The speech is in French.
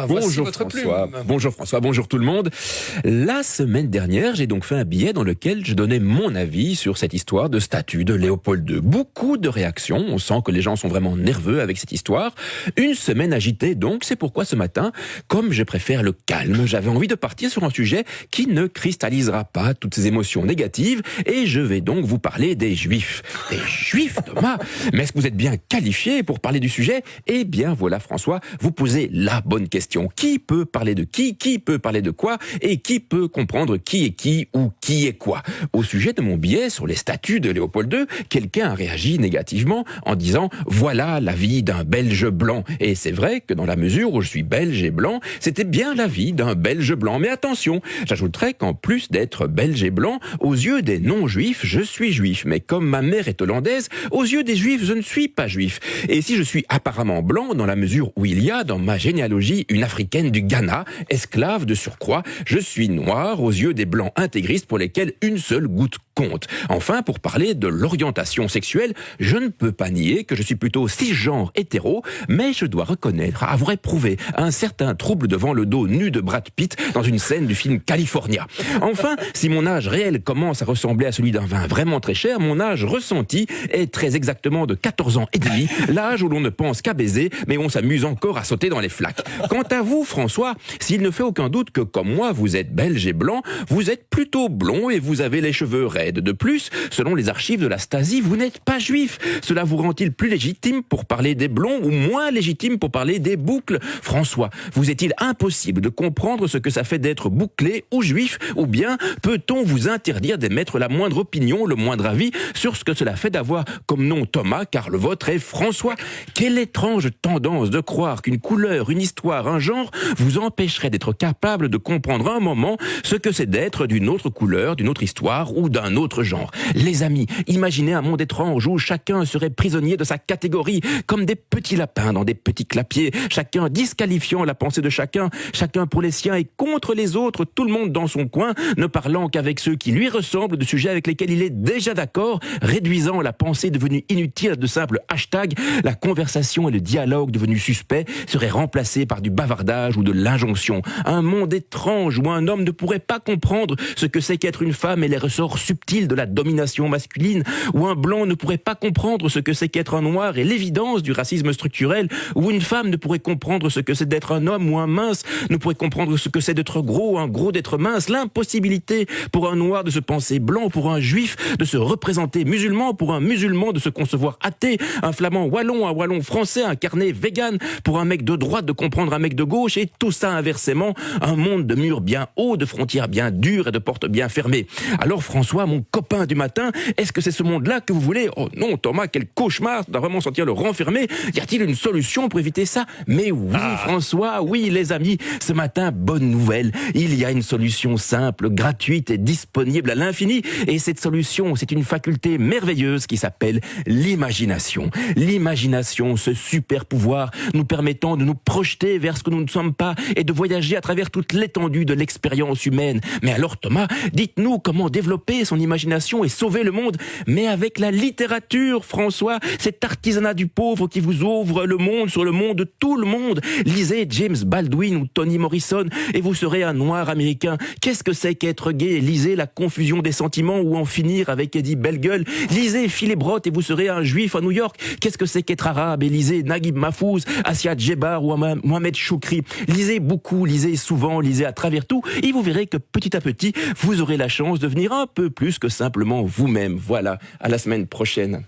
Bonjour François. Bonjour François, bonjour tout le monde. La semaine dernière, j'ai donc fait un billet dans lequel je donnais mon avis sur cette histoire de statue de Léopold II. Beaucoup de réactions, on sent que les gens sont vraiment nerveux avec cette histoire. Une semaine agitée donc, c'est pourquoi ce matin, comme je préfère le calme, j'avais envie de partir sur un sujet qui ne cristallisera pas toutes ces émotions négatives et je vais donc vous parler des Juifs. Des Juifs, Thomas? Mais est-ce que vous êtes bien qualifié pour parler du sujet? Eh bien voilà François, vous posez la bonne question. Qui peut parler de qui peut parler de quoi, et qui peut comprendre qui est qui ou qui est quoi? Au sujet de mon billet sur les statues de Léopold II, quelqu'un a réagi négativement en disant « Voilà la vie d'un Belge blanc ». Et c'est vrai que dans la mesure où je suis belge et blanc, c'était bien la vie d'un Belge blanc. Mais attention, j'ajouterais qu'en plus d'être belge et blanc, aux yeux des non-juifs, je suis juif. Mais comme ma mère est hollandaise, aux yeux des juifs, je ne suis pas juif. Et si je suis apparemment blanc, dans la mesure où il y a dans ma généalogie une africaine du Ghana, esclave de surcroît, je suis noir aux yeux des blancs intégristes pour lesquels une seule goutte compte. Enfin, pour parler de l'orientation sexuelle, je ne peux pas nier que je suis plutôt cisgenre hétéro, mais je dois reconnaître avoir éprouvé un certain trouble devant le dos nu de Brad Pitt dans une scène du film California. Enfin, si mon âge réel commence à ressembler à celui d'un vin vraiment très cher, mon âge ressenti est très exactement de 14 ans et demi, l'âge où l'on ne pense qu'à baiser, mais on s'amuse encore à sauter dans les flaques. Quant à vous, François, s'il ne fait aucun doute que, comme moi, vous êtes belge et blanc, vous êtes plutôt blond et vous avez les cheveux raides. De plus, selon les archives de la Stasi, vous n'êtes pas juif. Cela vous rend-il plus légitime pour parler des blonds ou moins légitime pour parler des boucles? François, vous est-il impossible de comprendre ce que ça fait d'être bouclé ou juif? Ou bien peut-on vous interdire d'émettre la moindre opinion, le moindre avis sur ce que cela fait d'avoir comme nom Thomas, car le vôtre est François? Quelle étrange tendance de croire qu'une couleur, une histoire, un genre vous empêcherait d'être capable de comprendre un moment ce que c'est d'être d'une autre couleur, d'une autre histoire ou d'un autre genre. Les amis, imaginez un monde étrange où chacun serait prisonnier de sa catégorie, comme des petits lapins dans des petits clapiers, chacun disqualifiant la pensée de chacun, chacun pour les siens et contre les autres, tout le monde dans son coin, ne parlant qu'avec ceux qui lui ressemblent, de sujets avec lesquels il est déjà d'accord, réduisant la pensée devenue inutile à de simples hashtags, la conversation et le dialogue devenus suspects seraient remplacés par du bavardage ou de l'injonction. Un monde étrange où un homme ne pourrait pas comprendre ce que c'est qu'être une femme et les ressorts subtils de la domination masculine, où un blanc ne pourrait pas comprendre ce que c'est qu'être un noir et l'évidence du racisme structurel, où une femme ne pourrait comprendre ce que c'est d'être un homme ou un mince, ne pourrait comprendre ce que c'est d'être gros ou un gros d'être mince, l'impossibilité pour un noir de se penser blanc, pour un juif de se représenter musulman, pour un musulman de se concevoir athée, un flamand wallon, un wallon français incarné vegan, pour un mec de droite de comprendre un mec de gauche, et tout ça inversement, un monde de murs bien hauts, de frontières bien dures et de portes bien fermées. Alors François, mon copain du matin, est-ce que c'est ce monde-là que vous voulez? Oh non Thomas, quel cauchemar, on doit vraiment sentir le renfermer. Y a-t-il une solution pour éviter ça? Mais oui François, oui les amis, ce matin, bonne nouvelle, il y a une solution simple, gratuite et disponible à l'infini, et cette solution, c'est une faculté merveilleuse qui s'appelle l'imagination. L'imagination, ce super pouvoir nous permettant de nous projeter vers ce que nous ne sommes pas et de voyager à travers toute l'étendue de l'expérience humaine. Mais alors Thomas, dites-nous comment développer son imagination et sauver le monde, mais avec la littérature, François, cet artisanat du pauvre qui vous ouvre le monde sur le monde de tout le monde. Lisez James Baldwin ou Toni Morrison et vous serez un noir américain. Qu'est-ce que c'est qu'être gay? Lisez La confusion des sentiments ou En finir avec Eddie Bellegueule. Lisez Philip Roth et vous serez un juif à New York. Qu'est-ce que c'est qu'être arabe? Et lisez Naguib Mahfouz, Assia Djebar ou Mohamed Choukri. Lisez beaucoup, lisez souvent, lisez à travers tout et vous verrez que petit à petit, vous aurez la chance de devenir un peu plus que simplement vous-même. Voilà, à la semaine prochaine.